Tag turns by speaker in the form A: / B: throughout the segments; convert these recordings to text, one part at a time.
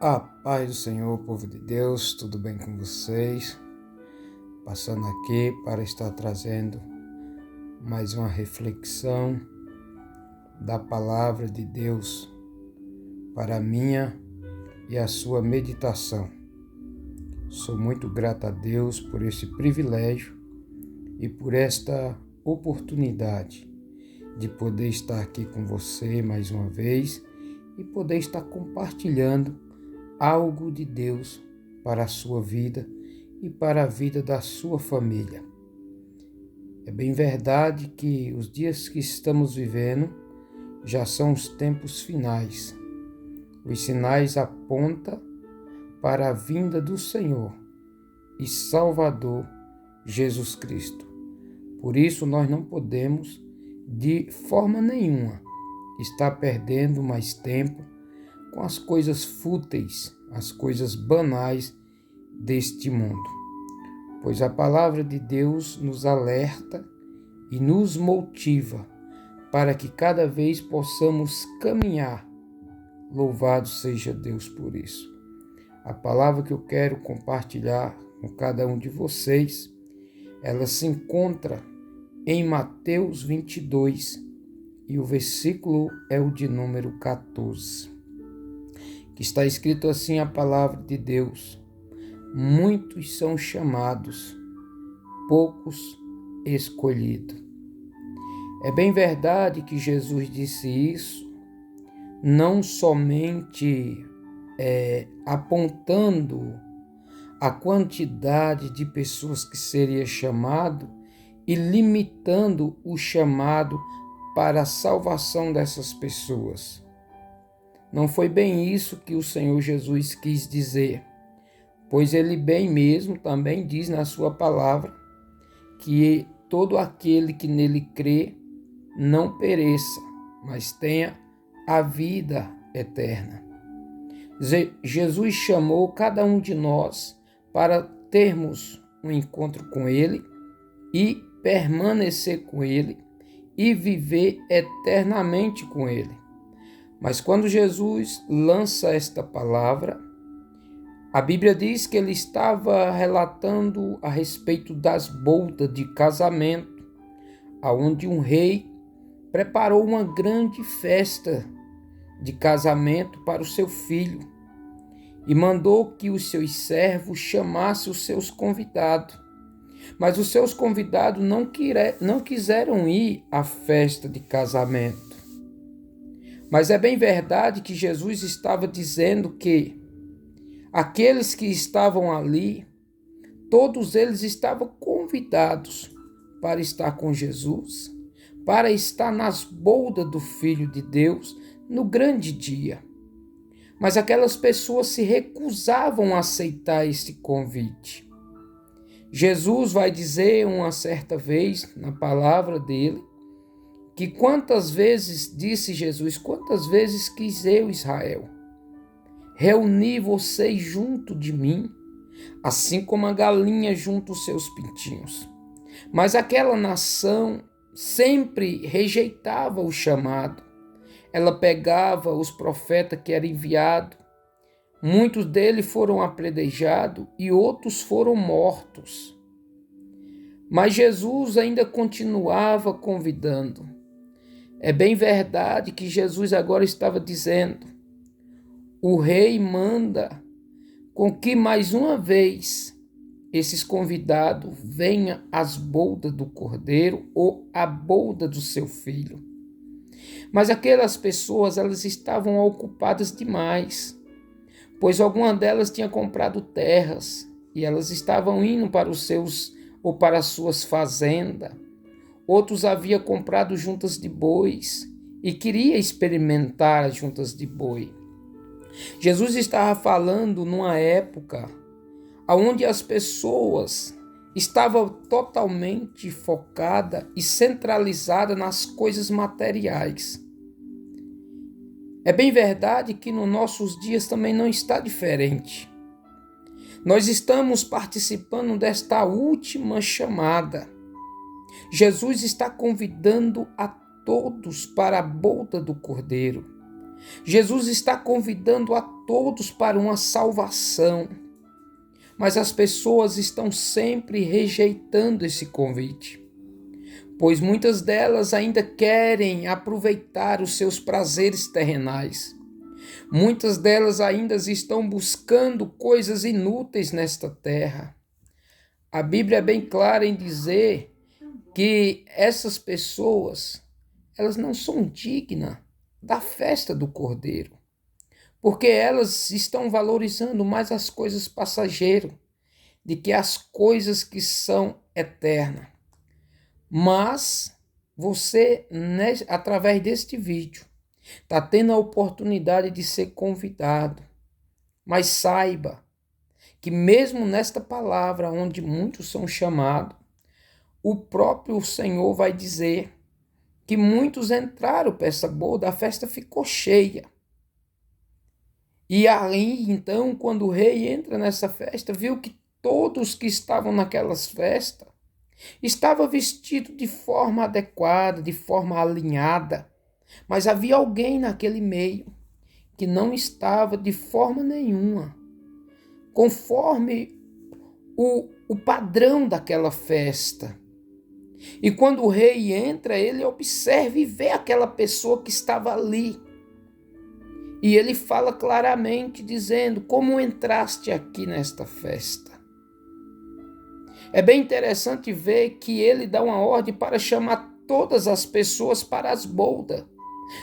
A: A paz do Senhor, povo de Deus, tudo bem com vocês? Passando aqui para estar trazendo mais uma reflexão da palavra de Deus para a minha e a sua meditação. Sou muito grato a Deus por esse privilégio e por esta oportunidade de poder estar aqui com você mais uma vez e poder estar compartilhando algo de Deus para a sua vida e para a vida da sua família. É bem verdade que os dias que estamos vivendo já são os tempos finais. Os sinais apontam para a vinda do Senhor e Salvador Jesus Cristo. Por isso nós não podemos, de forma nenhuma, estar perdendo mais tempo com as coisas fúteis, as coisas banais deste mundo. Pois a palavra de Deus nos alerta e nos motiva para que cada vez possamos caminhar. Louvado seja Deus por isso. A palavra que eu quero compartilhar com cada um de vocês, ela se encontra em Mateus 22 e o versículo é o de número 14. Que está escrito assim a palavra de Deus: muitos são chamados, poucos escolhidos. É bem verdade que Jesus disse isso, não somente apontando a quantidade de pessoas que seria chamado e limitando o chamado para a salvação dessas pessoas. Não foi bem isso que o Senhor Jesus quis dizer, pois ele bem mesmo também diz na sua palavra que todo aquele que nele crê não pereça, mas tenha a vida eterna. Jesus chamou cada um de nós para termos um encontro com ele e permanecer com ele e viver eternamente com ele. Mas quando Jesus lança esta palavra, a Bíblia diz que ele estava relatando a respeito das bodas de casamento, onde um rei preparou uma grande festa de casamento para o seu filho e mandou que os seus servos chamassem os seus convidados. Mas os seus convidados não quiseram ir à festa de casamento. Mas é bem verdade que Jesus estava dizendo que aqueles que estavam ali, todos eles estavam convidados para estar com Jesus, para estar nas bodas do Filho de Deus no grande dia. Mas aquelas pessoas se recusavam a aceitar esse convite. Jesus vai dizer uma certa vez na palavra dele, que quantas vezes, disse Jesus, quantas vezes quis eu, Israel, reunir vocês junto de mim, assim como a galinha junto os seus pintinhos. Mas aquela nação sempre rejeitava o chamado. Ela pegava os profetas que eram enviados, muitos deles foram apedrejados e outros foram mortos. Mas Jesus ainda continuava convidando. É bem verdade que Jesus agora estava dizendo: o rei manda com que mais uma vez esses convidados venham às bodas do cordeiro ou à boda do seu filho. Mas aquelas pessoas, elas estavam ocupadas demais, pois algumas delas tinham comprado terras e elas estavam indo para os seus ou para as suas fazendas. Outros haviam comprado juntas de bois e queria experimentar as juntas de boi. Jesus estava falando numa época onde as pessoas estavam totalmente focadas e centralizadas nas coisas materiais. É bem verdade que nos nossos dias também não está diferente. Nós estamos participando desta última chamada. Jesus está convidando a todos para a boda do Cordeiro. Jesus está convidando a todos para uma salvação, mas as pessoas estão sempre rejeitando esse convite, pois muitas delas ainda querem aproveitar os seus prazeres terrenais. Muitas delas ainda estão buscando coisas inúteis nesta terra. A Bíblia é bem clara em dizer que essas pessoas, elas não são dignas da festa do Cordeiro, porque elas estão valorizando mais as coisas passageiras do que as coisas que são eternas. Mas você, através deste vídeo, está tendo a oportunidade de ser convidado. Mas saiba que mesmo nesta palavra, onde muitos são chamados, o próprio Senhor vai dizer que muitos entraram para essa boda, a festa ficou cheia. E aí, então, quando o rei entra nessa festa, viu que todos que estavam naquelas festas estavam vestidos de forma adequada, de forma alinhada, mas havia alguém naquele meio que não estava de forma nenhuma conforme o padrão daquela festa. E quando o rei entra, ele observa e vê aquela pessoa que estava ali. E ele fala claramente, dizendo: como entraste aqui nesta festa? É bem interessante ver que ele dá uma ordem para chamar todas as pessoas para as bodas.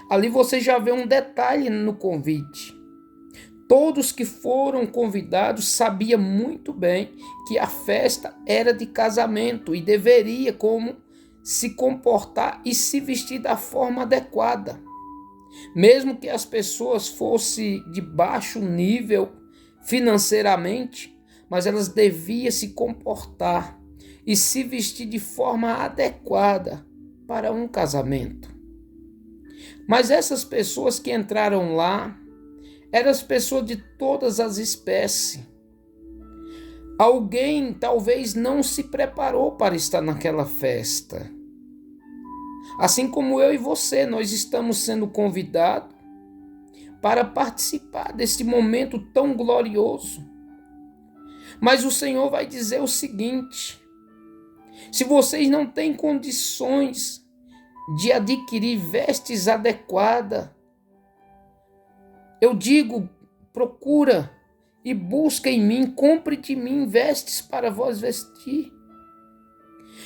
A: Ali você já vê um detalhe no convite. Todos que foram convidados sabiam muito bem que a festa era de casamento e deveria como se comportar e se vestir da forma adequada. Mesmo que as pessoas fossem de baixo nível financeiramente, mas elas deviam se comportar e se vestir de forma adequada para um casamento. Mas essas pessoas que entraram lá eram as pessoas de todas as espécies. Alguém talvez não se preparou para estar naquela festa. Assim como eu e você, nós estamos sendo convidados para participar desse momento tão glorioso. Mas o Senhor vai dizer o seguinte: se vocês não têm condições de adquirir vestes adequadas, eu digo, procura e busca em mim, compre de mim vestes para vós vestir.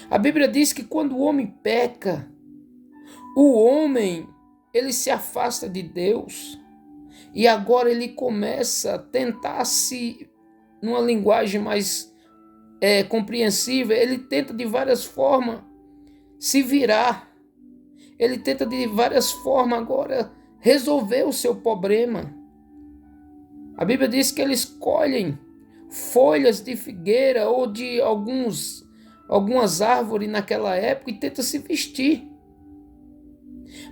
A: A Bíblia diz que quando o homem peca, o homem, ele se afasta de Deus e agora ele começa a tentar numa linguagem mais compreensível, ele tenta de várias formas se virar. Ele tenta de várias formas agora resolver o seu problema. A Bíblia diz que eles colhem folhas de figueira ou de algumas árvores naquela época e tentam se vestir.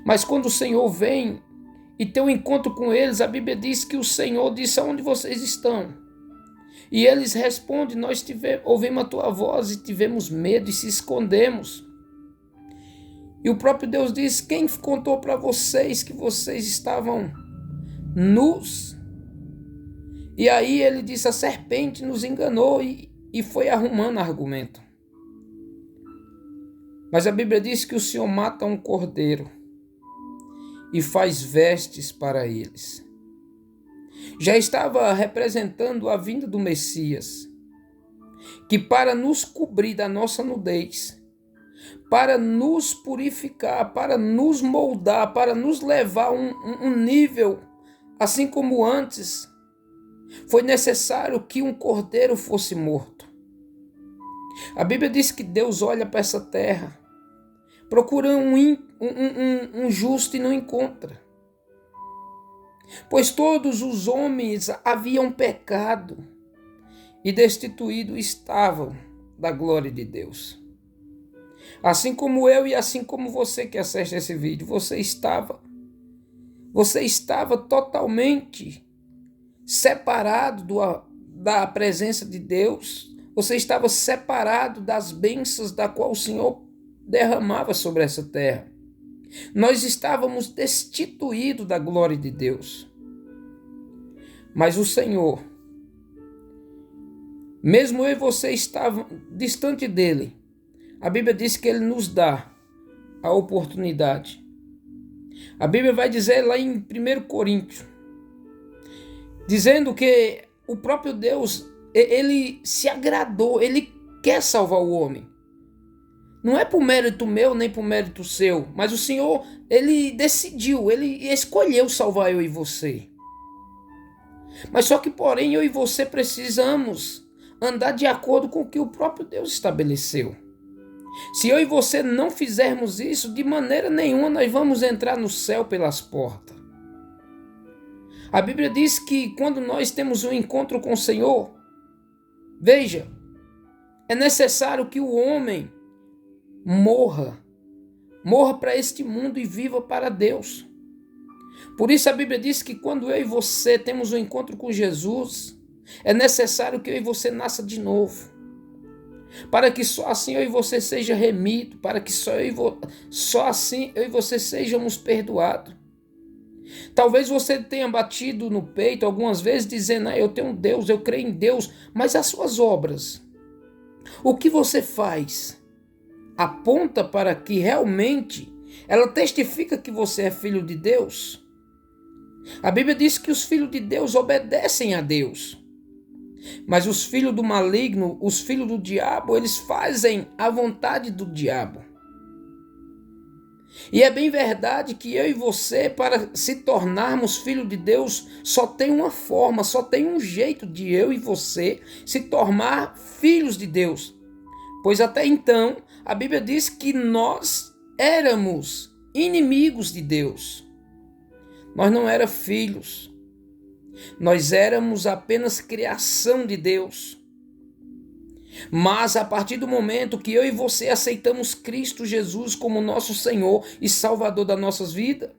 A: Mas quando o Senhor vem e tem um encontro com eles, a Bíblia diz que o Senhor disse: aonde vocês estão? E eles respondem: nós ouvimos a tua voz e tivemos medo e se escondemos. E o próprio Deus diz: quem contou para vocês que vocês estavam nus? E aí ele disse: a serpente nos enganou, e foi arrumando argumento. Mas a Bíblia diz que o Senhor mata um cordeiro e faz vestes para eles. Já estava representando a vinda do Messias, que para nos cobrir da nossa nudez, para nos purificar, para nos moldar, para nos levar a um nível, assim como antes, foi necessário que um cordeiro fosse morto. A Bíblia diz que Deus olha para essa terra, procura um justo e não encontra. Pois todos os homens haviam pecado e destituídos estavam da glória de Deus. Assim como eu e assim como você que assiste esse vídeo, você estava totalmente separado da presença de Deus. Você estava separado das bênçãos da qual o Senhor derramava sobre essa terra. Nós estávamos destituídos da glória de Deus. Mas o Senhor, mesmo eu e você estavam distante dele, a Bíblia diz que ele nos dá a oportunidade. A Bíblia vai dizer lá em 1 Coríntios, dizendo que o próprio Deus, ele se agradou, ele quer salvar o homem. Não é por mérito meu, nem por mérito seu, mas o Senhor, ele decidiu, ele escolheu salvar eu e você. Mas só que, porém, eu e você precisamos andar de acordo com o que o próprio Deus estabeleceu. Se eu e você não fizermos isso, de maneira nenhuma nós vamos entrar no céu pelas portas. A Bíblia diz que quando nós temos um encontro com o Senhor, veja, é necessário que o homem morra para este mundo e viva para Deus. Por isso a Bíblia diz que quando eu e você temos um encontro com Jesus, é necessário que eu e você nasça de novo, para que só assim eu e você seja remido, para que só assim eu e você sejamos perdoados. Talvez você tenha batido no peito algumas vezes dizendo, eu tenho um Deus, eu creio em Deus, mas as suas obras, o que você faz, aponta para que realmente ela testifica que você é filho de Deus? A Bíblia diz que os filhos de Deus obedecem a Deus. Mas os filhos do maligno, os filhos do diabo, eles fazem a vontade do diabo. E é bem verdade que eu e você, para se tornarmos filhos de Deus, só tem uma forma, só tem um jeito de eu e você se tornar filhos de Deus. Pois até então, a Bíblia diz que nós éramos inimigos de Deus. Nós não éramos filhos. Nós éramos apenas criação de Deus. Mas a partir do momento que eu e você aceitamos Cristo Jesus como nosso Senhor e Salvador das nossas vidas,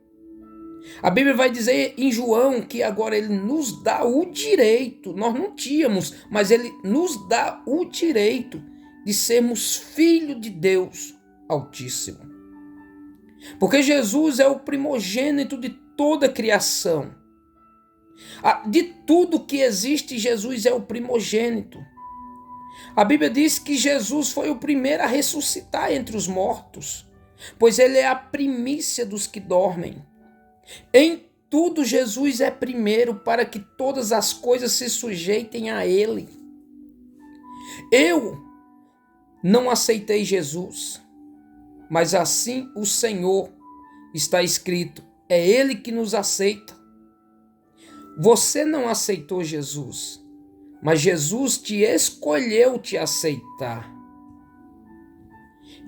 A: a Bíblia vai dizer em João que agora Ele nos dá o direito, nós não tínhamos, mas Ele nos dá o direito de sermos filhos de Deus Altíssimo. Porque Jesus é o primogênito de toda a criação. De tudo que existe, Jesus é o primogênito. A Bíblia diz que Jesus foi o primeiro a ressuscitar entre os mortos, pois ele é a primícia dos que dormem. Em tudo Jesus é primeiro para que todas as coisas se sujeitem a ele. Eu não aceitei Jesus, mas assim o Senhor, está escrito, é ele que nos aceita. Você não aceitou Jesus, mas Jesus te escolheu te aceitar.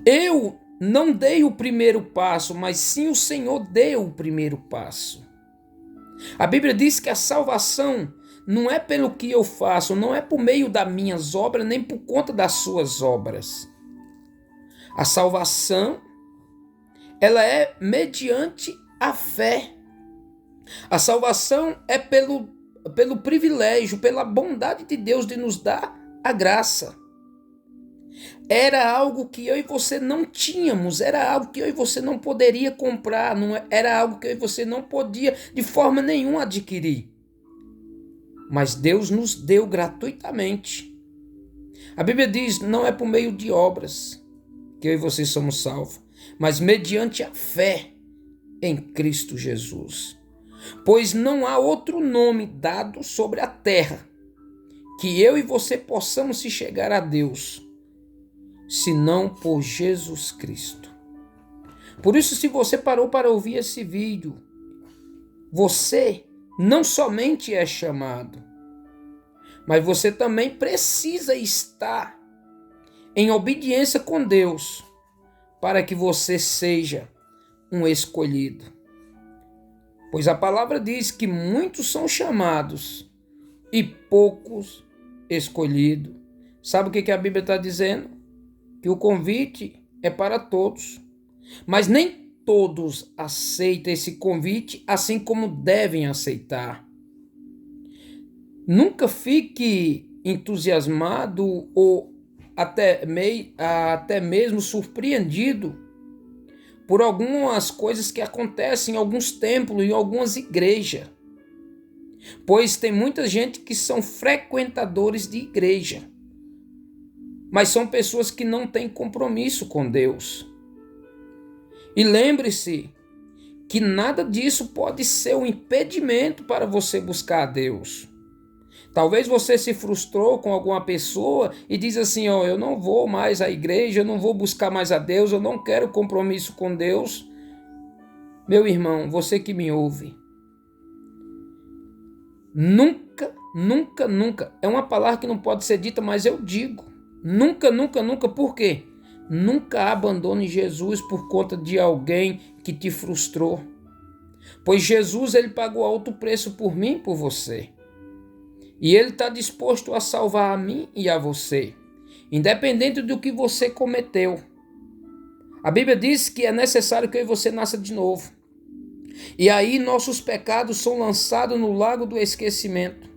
A: Eu não dei o primeiro passo, mas sim o Senhor deu o primeiro passo. A Bíblia diz que a salvação não é pelo que eu faço, não é por meio das minhas obras, nem por conta das suas obras. A salvação, ela é mediante a fé. A salvação é pelo privilégio, pela bondade de Deus de nos dar a graça. Era algo que eu e você não tínhamos, era algo que eu e você não poderia comprar, era algo que eu e você não podia de forma nenhuma adquirir. Mas Deus nos deu gratuitamente. A Bíblia diz, não é por meio de obras que eu e você somos salvos, mas mediante a fé em Cristo Jesus. Pois não há outro nome dado sobre a terra que eu e você possamos se chegar a Deus, senão por Jesus Cristo. Por isso, se você parou para ouvir esse vídeo, você não somente é chamado, mas você também precisa estar em obediência com Deus para que você seja um escolhido. Pois a palavra diz que muitos são chamados e poucos escolhidos. Sabe o que a Bíblia está dizendo? Que o convite é para todos, mas nem todos aceitam esse convite assim como devem aceitar. Nunca fique entusiasmado ou até mesmo surpreendido por algumas coisas que acontecem em alguns templos, em algumas igrejas. Pois tem muita gente que são frequentadores de igreja, mas são pessoas que não têm compromisso com Deus. E lembre-se que nada disso pode ser um impedimento para você buscar a Deus. Talvez você se frustrou com alguma pessoa e diz assim, ó, eu não vou mais à igreja, eu não vou buscar mais a Deus, eu não quero compromisso com Deus. Meu irmão, você que me ouve, nunca, nunca, nunca, é uma palavra que não pode ser dita, mas eu digo, nunca, nunca, nunca, por quê? Nunca abandone Jesus por conta de alguém que te frustrou. Pois Jesus, ele pagou alto preço por mim e por você. E ele está disposto a salvar a mim e a você, independente do que você cometeu. A Bíblia diz que é necessário que eu e você nasça de novo. E aí nossos pecados são lançados no lago do esquecimento.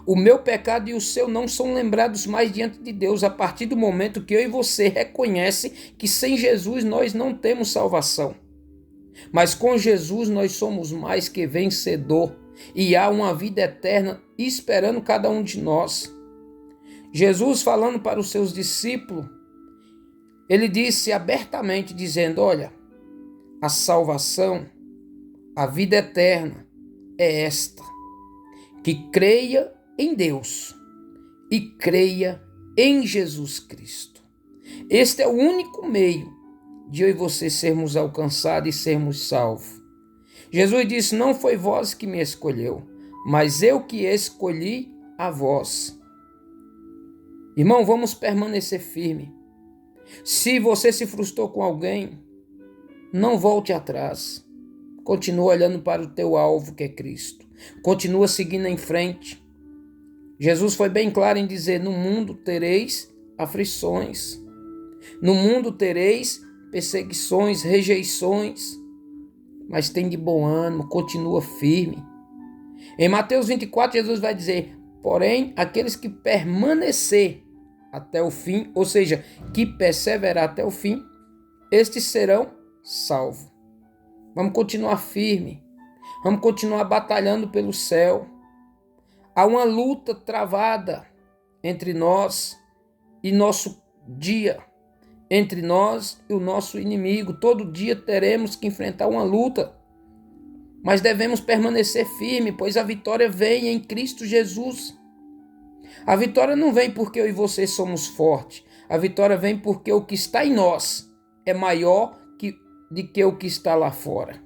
A: O meu pecado e o seu não são lembrados mais diante de Deus a partir do momento que eu e você reconhece que sem Jesus nós não temos salvação. Mas com Jesus nós somos mais que vencedor e há uma vida eterna esperando cada um de nós. Jesus, falando para os seus discípulos, ele disse abertamente, dizendo, olha, a salvação, a vida eterna é esta, que creia em Deus e creia em Jesus Cristo. Este é o único meio de eu e você sermos alcançados e sermos salvos. Jesus disse, não foi vós que me escolheu, mas eu que escolhi a vós. Irmão, vamos permanecer firme. Se você se frustrou com alguém, não volte atrás. Continua olhando para o teu alvo, que é Cristo. Continua seguindo em frente. Jesus foi bem claro em dizer, no mundo tereis aflições. No mundo tereis perseguições, rejeições. Mas tem de bom ânimo, continua firme. Em Mateus 24, Jesus vai dizer, porém, aqueles que permanecer até o fim, ou seja, que perseverar até o fim, estes serão salvos. Vamos continuar firme, vamos continuar batalhando pelo céu. Há uma luta travada entre nós e nosso dia, entre nós e o nosso inimigo. Todo dia teremos que enfrentar uma luta, mas devemos permanecer firme, pois a vitória vem em Cristo Jesus. A vitória não vem porque eu e você somos fortes, a vitória vem porque o que está em nós é maior do que o que está lá fora.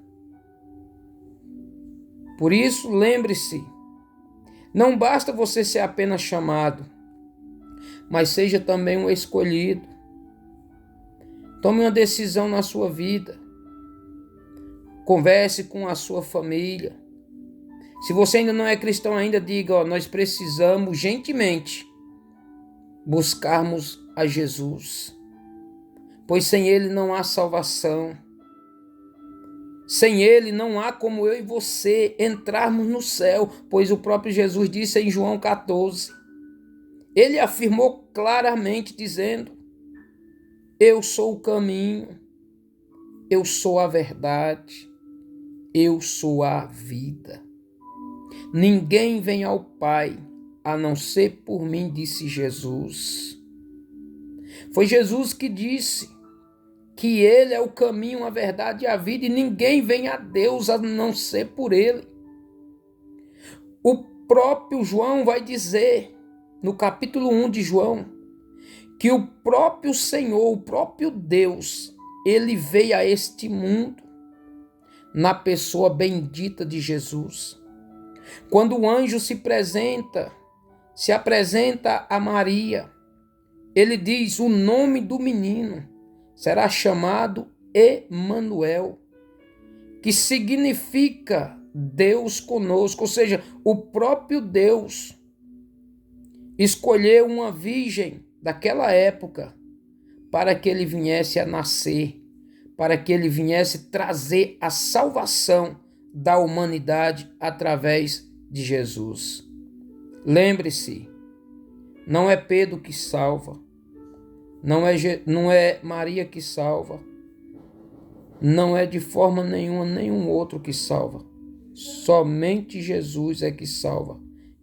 A: Por isso, lembre-se, não basta você ser apenas chamado, mas seja também um escolhido. Tome uma decisão na sua vida. Converse com a sua família. Se você ainda não é cristão ainda, diga, nós precisamos urgentemente buscarmos a Jesus, pois sem Ele não há salvação. Sem Ele não há como eu e você entrarmos no céu, pois o próprio Jesus disse em João 14. Ele afirmou claramente dizendo, eu sou o caminho, eu sou a verdade, eu sou a vida. Ninguém vem ao Pai a não ser por mim, disse Jesus. Foi Jesus que disse que Ele é o caminho, a verdade e a vida, e ninguém vem a Deus a não ser por Ele. O próprio João vai dizer, no capítulo 1 de João, que o próprio Senhor, o próprio Deus, Ele veio a este mundo na pessoa bendita de Jesus. Quando o anjo se apresenta a Maria, ele diz, o nome do menino será chamado Emanuel, que significa Deus conosco, ou seja, o próprio Deus escolheu uma virgem daquela época para que ele viesse a nascer, para que ele viesse trazer a salvação da humanidade através de Jesus. Lembre-se, não é Pedro que salva, não é Maria que salva, Não é de forma nenhuma nenhum outro que salva. Somente Jesus é que salva.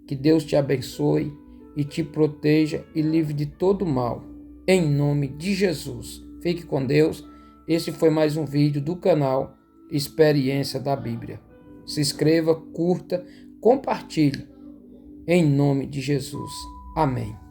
A: Que Deus te abençoe e te proteja e livre de todo mal. Em nome de Jesus. Fique com Deus. Esse foi mais um vídeo do canal Experiência da Bíblia. Se inscreva, curta, compartilhe. Em nome de Jesus. Amém.